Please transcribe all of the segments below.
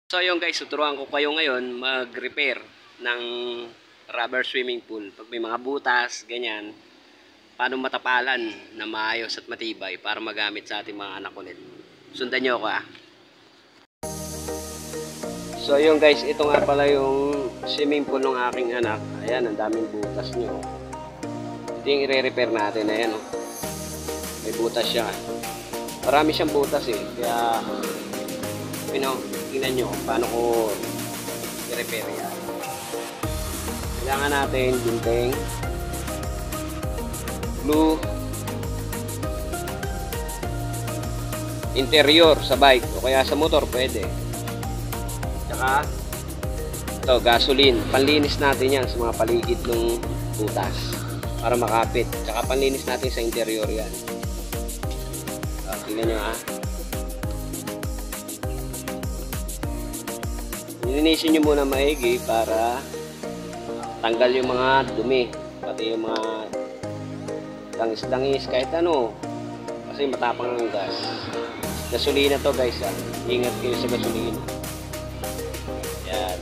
So yun guys, tuturuan ko kayo ngayon mag-repair ng rubber swimming pool. Pag may mga butas, ganyan, paano matapalan na maayos at matibay para magamit sa ating mga anak ulit. Sundan nyo ako . So yun guys, ito nga pala yung swimming pool ng aking anak. Ayan, ang daming butas nyo. Ito yung i-repair natin. Ayan o. May butas siya. Marami siyang butas eh. Kaya, tingnan nyo paano ko i-repair yan. Kailangan natin gunting, glue, interior sa bike o kaya sa motor pwede, tsaka ito gasoline. Panlinis natin yan sa mga paligid ng butas para makapit, tsaka panlinis natin sa interior yan. Tingnan nyo . Linisin nyo muna maigi para tanggal yung mga dumi, pati yung mga dangis-dangis, kahit ano, kasi matapang ang gas. Gasolina to guys . Ingat kayo sa gasolina. Yan.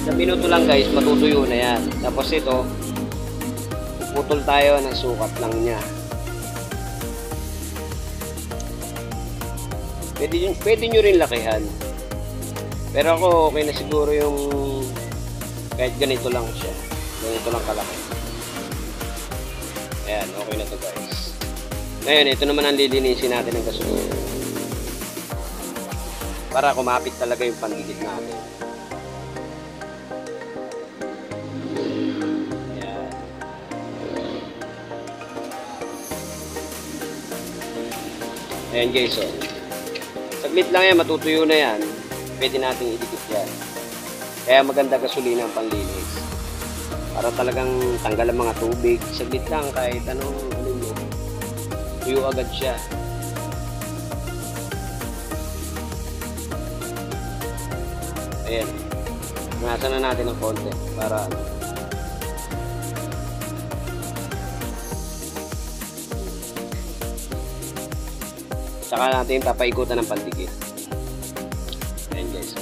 Sa minuto lang guys, matutuyo na yan. Tapos ito, puputol tayo ng sukat lang niya. Pwede nyo rin lakihan. Pero ako okay na siguro yung kahit ganito lang siya. Ganito lang kalaki. Ayan, okay na to guys. Ngayon, ito naman ang lilinisin natin ng gasolina. Para kumapit talaga yung pandigit natin. Ayan. Ayan guys, so saglit lang yan, matutuyo na yan. Pwede natin idikit yan. Kaya maganda gasolina ang panlinis. Para talagang tanggal ang mga tubig. Saglit lang, kahit anong mo. Tuyo agad siya. Ayan. Nasa na natin ng konti. Para saka natin papaikutan ng pandikit. Ayan guys.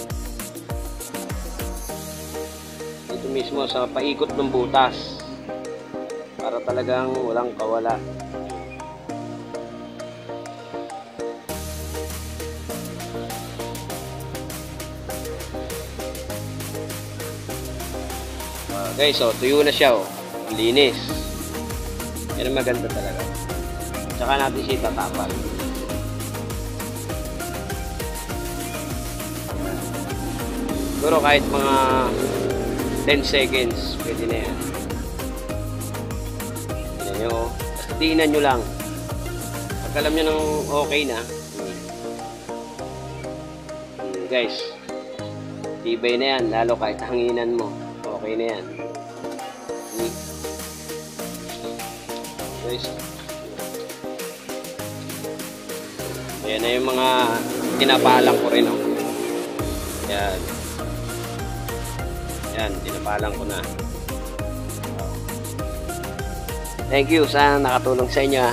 Dito mismo sa paikot ng butas. Para talagang walang kawala. Guys, so tuyo na siya . Ang linis. Yan ang maganda talaga. Saka natin siya tatapan. Siguro kahit mga 10 seconds, pwede na yan. Tingnan nyo. Basta tingnan nyo lang. Pag alam nyo nang okay na, guys, tibay na yan. Lalo kahit hanginan mo, okay na yan. Guys, ayan na yung mga tinapalang ko rin . Yan. Yan, tinapalang ko na. Thank you, sana nakatulong sa inyo .